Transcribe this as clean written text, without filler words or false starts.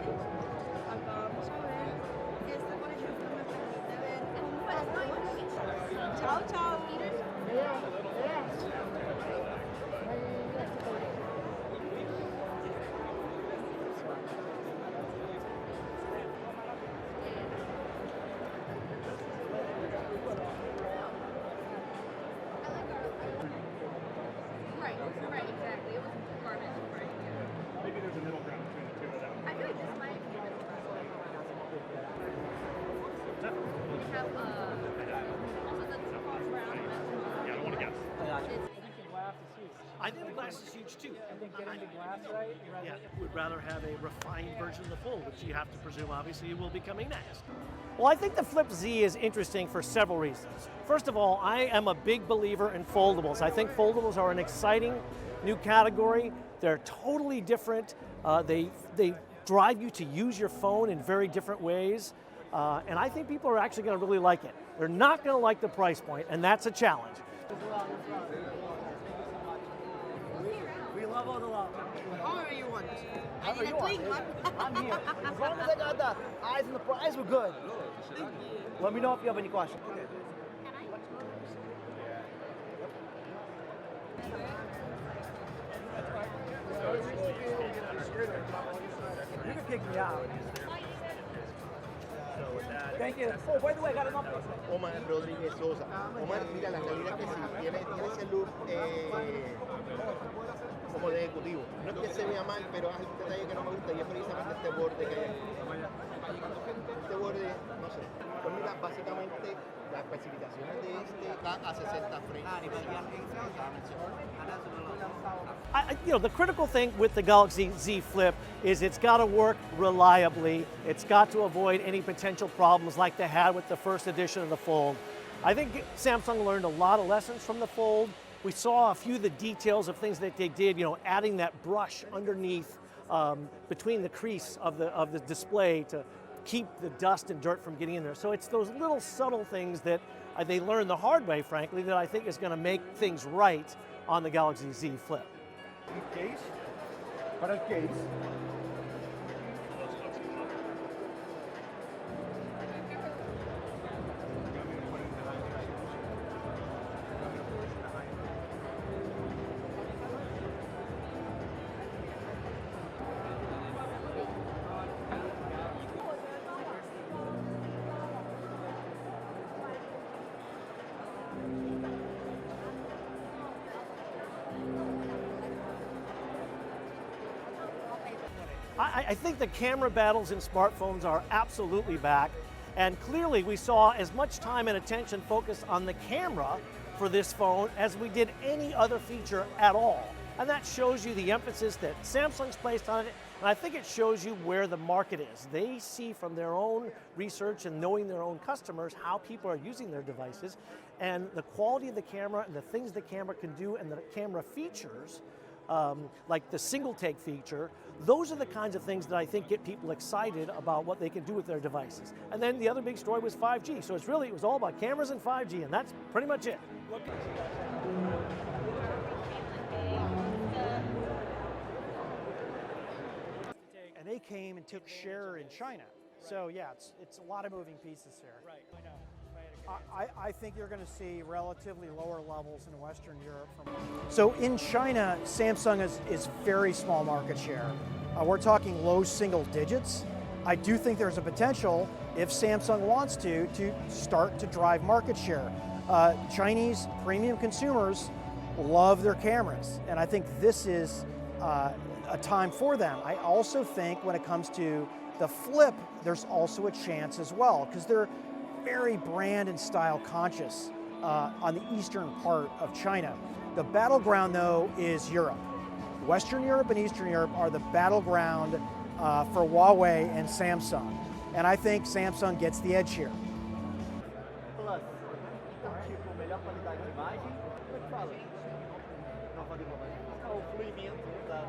Acá vamos a ver, esta conexión me permite ver cómo. Chao, chao. Right, right, exactly. It was garbage, right? Yeah. Maybe there's a middle ground between the two of them. I feel like this might be the best one. We have also the brown mantle. Yeah, I don't want to guess. I think the glass is huge too. I think getting the glass right, you rather Yeah, would rather have a refined version of the Fold, which you have to presume obviously will be coming next. Well, I think the Flip Z is interesting for several reasons. First of all, I am a big believer in foldables. I think foldables are an exciting new category. They're totally different. They drive you to use your phone in very different ways. And I think people are actually going to really like it. They're not going to like the price point, and that's a challenge. We love all the love. However you want. However I need you a want. clean one. I'm here. As long as I got the eyes on the prize, we're good. Let me know if you have any questions. You can kick me out. Thank you. Oh, by the way, I got an update. Omar Rodríguez Sosa. Omar, mira, la realidad es que sí, tiene ese look como de ejecutivo. No es que se vea mal, pero es el detalle que no me gusta y es precisamente este borde que hay aquí. Este borde, no sé. Pues mira, básicamente las especificaciones de este está a 60 frames. The critical thing with the Galaxy Z Flip is it's got to work reliably. It's got to avoid any potential problems like they had with the first edition of the Fold. I think Samsung learned a lot of lessons from the Fold. We saw a few of the details of things that they did, adding that brush underneath between the crease of the display to keep the dust and dirt from getting in there. So it's those little subtle things that they learned the hard way, frankly, that I think is going to make things right on the Galaxy Z Flip. Case? Para el case. I think the camera battles in smartphones are absolutely back, and clearly we saw as much time and attention focused on the camera for this phone as we did any other feature at all. And that shows you the emphasis that Samsung's placed on it, and I think it shows you where the market is. They see from their own research and knowing their own customers how people are using their devices, and the quality of the camera and the things the camera can do and the camera features, like the single take feature, those are the kinds of things that I think get people excited about what they can do with their devices. And then the other big story was 5G. So it was all about cameras and 5G, and that's pretty much it. And they came and took share in China. So yeah, it's a lot of moving pieces here. Right, I know. I think you're going to see relatively lower levels in Western Europe. So in China, Samsung is very small market share. We're talking low single digits. I do think there's a potential, if Samsung wants to start to drive market share. Chinese premium consumers love their cameras, and I think this is a time for them. I also think when it comes to the Flip, there's also a chance as well, because they're very brand and style conscious on the eastern part of China. The battleground, though, is Europe. Western Europe and Eastern Europe are the battleground for Huawei and Samsung. And I think Samsung gets the edge here. Plus, tipo, melhor qualidade de imagem. Como é que fala? Não fala de imagem. O fluimento da